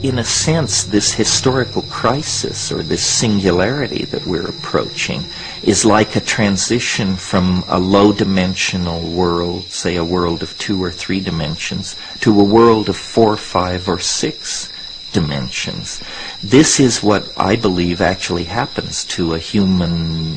in a sense, this historical crisis or this singularity that we're approaching is like a transition from a low-dimensional world, say a world of 2 or 3 dimensions, to a world of 4, 5, or 6 dimensions. This is what I believe actually happens to a human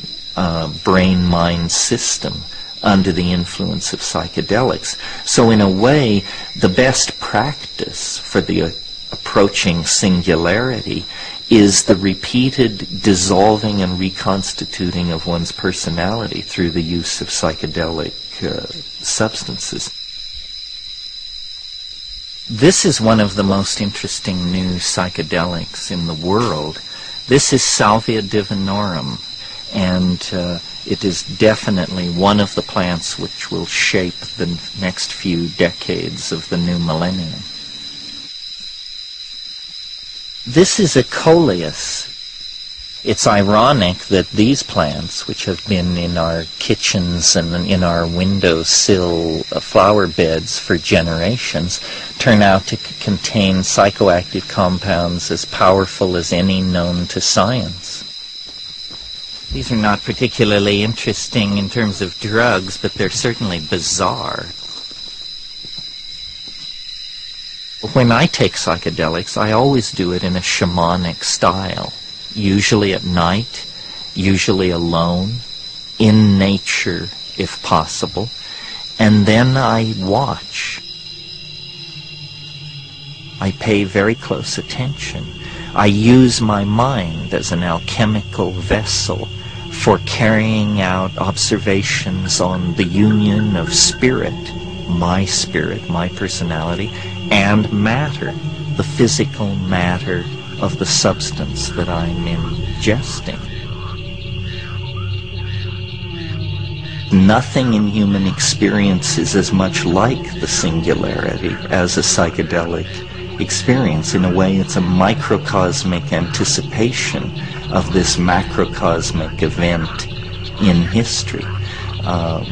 brain-mind system under the influence of psychedelics. So in a way, the best practice for the approaching singularity is the repeated dissolving and reconstituting of one's personality through the use of psychedelic substances. This is one of the most interesting new psychedelics in the world. This is Salvia divinorum, and it is definitely one of the plants which will shape the next few decades of the new millennium. This is a coleus. It's ironic that these plants, which have been in our kitchens and in our windowsill flower beds for generations, turn out to contain psychoactive compounds as powerful as any known to science. These are not particularly interesting in terms of drugs, but they're certainly bizarre. When I take psychedelics, I always do it in a shamanic style, usually at night, usually alone, in nature if possible, and then I watch. I pay very close attention. I use my mind as an alchemical vessel for carrying out observations on the union of spirit, my personality, and matter, the physical matter of the substance that I'm ingesting. Nothing in human experience is as much like the singularity as a psychedelic experience. In a way, it's a microcosmic anticipation of this macrocosmic event in history.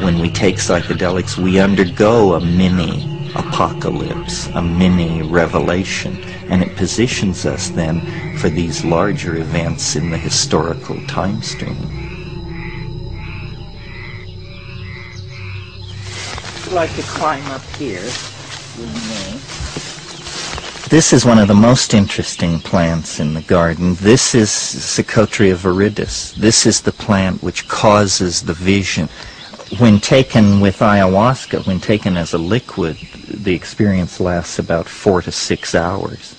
When we take psychedelics, we undergo a mini apocalypse, a mini revelation, and it positions us then for these larger events in the historical time stream. I'd like to climb up here with me. This is one of the most interesting plants in the garden. This is Psychotria viridis. This is the plant which causes the vision. When taken with ayahuasca, when taken as a liquid, the experience lasts about 4 to 6 hours.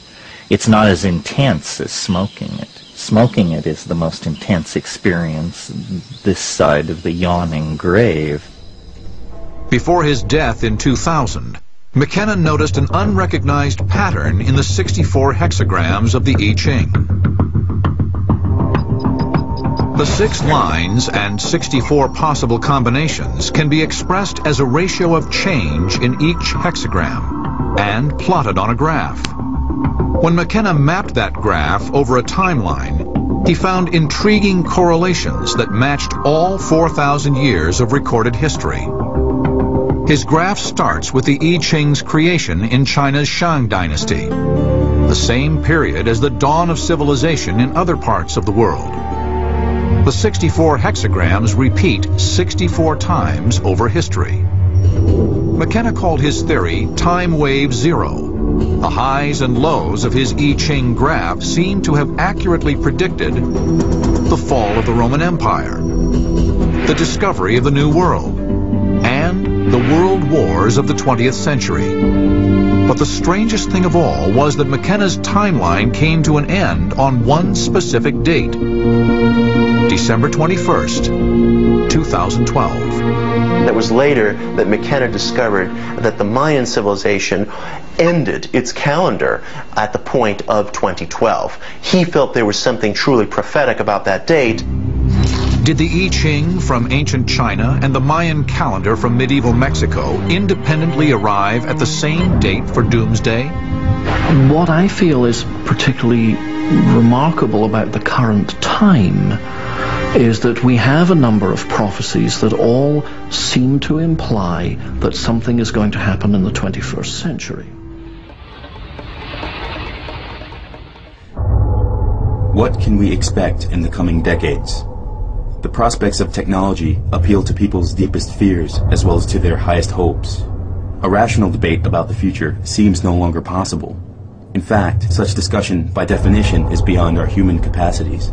It's not as intense as smoking it. Smoking it is the most intense experience this side of the yawning grave. Before his death in 2000, McKenna noticed an unrecognized pattern in the 64 hexagrams of the I Ching. The 6 lines and 64 possible combinations can be expressed as a ratio of change in each hexagram and plotted on a graph. When McKenna mapped that graph over a timeline, he found intriguing correlations that matched all 4,000 years of recorded history. His graph starts with the I Ching's creation in China's Shang dynasty, the same period as the dawn of civilization in other parts of the world. The 64 hexagrams repeat 64 times over history. McKenna called his theory time wave zero. The highs and lows of his I Ching graph seem to have accurately predicted the fall of the Roman Empire, the discovery of the New World, and the world wars of the 20th century. But the strangest thing of all was that McKenna's timeline came to an end on one specific date, December 21st, 2012. It was later that McKenna discovered that the Mayan civilization ended its calendar at the point of 2012. He felt there was something truly prophetic about that date. Did the I Ching from ancient China and the Mayan calendar from medieval Mexico independently arrive at the same date for doomsday? What I feel is particularly remarkable about the current time is that we have a number of prophecies that all seem to imply that something is going to happen in the 21st century. What can we expect in the coming decades? The prospects of technology appeal to people's deepest fears as well as to their highest hopes. A rational debate about the future seems no longer possible. In fact, such discussion, by definition, is beyond our human capacities.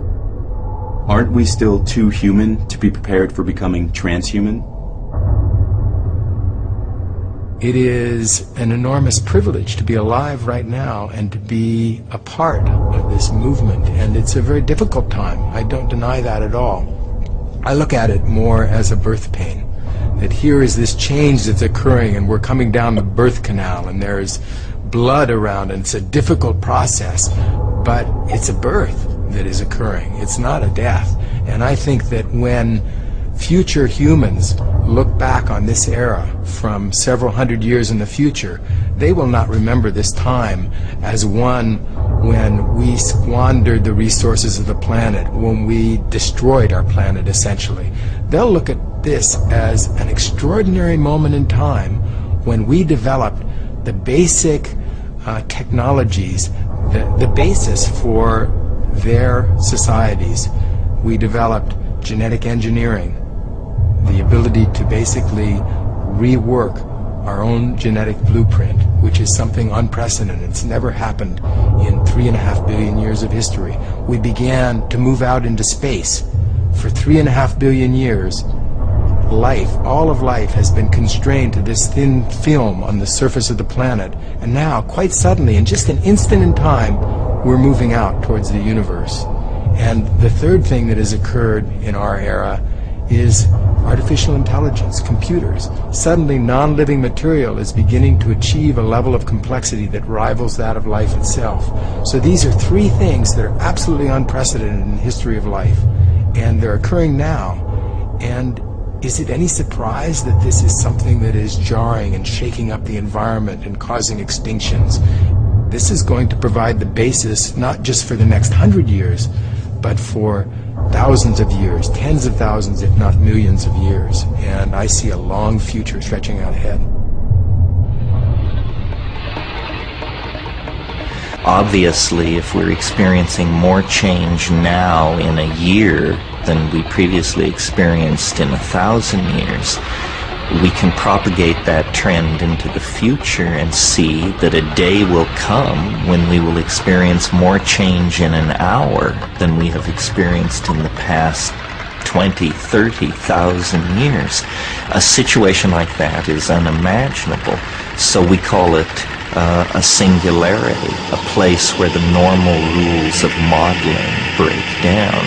Aren't we still too human to be prepared for becoming transhuman? It is an enormous privilege to be alive right now and to be a part of this movement, and it's a very difficult time. I don't deny that at all. I look at it more as a birth pain, that here is this change that's occurring and we're coming down the birth canal and there's blood around and it's a difficult process, but it's a birth that is occurring. It's not a death. And I think that when future humans look back on this era from several hundred years in the future, they will not remember this time as one when we squandered the resources of the planet, when we destroyed our planet essentially. They'll look at this as an extraordinary moment in time when we developed the basic technologies, the basis for their societies. We developed genetic engineering, the ability to basically rework our own genetic blueprint, which is something unprecedented. It's never happened in 3.5 billion years of history. We began to move out into space. For 3.5 billion years, life, all of life, has been constrained to this thin film on the surface of the planet. And now, quite suddenly, in just an instant in time, we're moving out towards the universe. And the third thing that has occurred in our era is artificial intelligence, computers. Suddenly, non-living material is beginning to achieve a level of complexity that rivals that of life itself. So these are three things that are absolutely unprecedented in the history of life, and they're occurring now. And is it any surprise that this is something that is jarring and shaking up the environment and causing extinctions? This is going to provide the basis not just for the next 100 years, but for thousands of years, tens of thousands, if not millions of years. And I see a long future stretching out ahead. Obviously, if we're experiencing more change now in a year than we previously experienced in 1,000 years, we can propagate that trend into the future and see that a day will come when we will experience more change in an hour than we have experienced in the past 20, 30,000 years. A situation like that is unimaginable. So we call it a singularity, a place where the normal rules of modeling break down.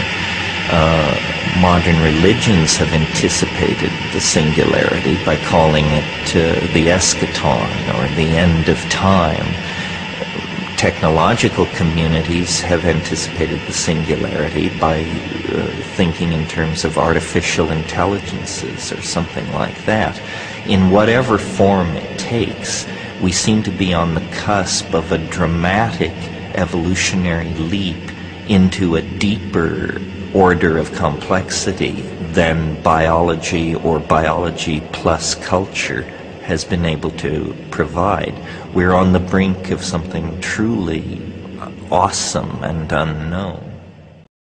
Modern religions have anticipated the singularity by calling it the eschaton, or the end of time. Technological communities have anticipated the singularity by thinking in terms of artificial intelligences or something like that. In whatever form it takes, we seem to be on the cusp of a dramatic evolutionary leap into a deeper order of complexity than biology or biology plus culture has been able to provide. We're on the brink of something truly awesome and unknown.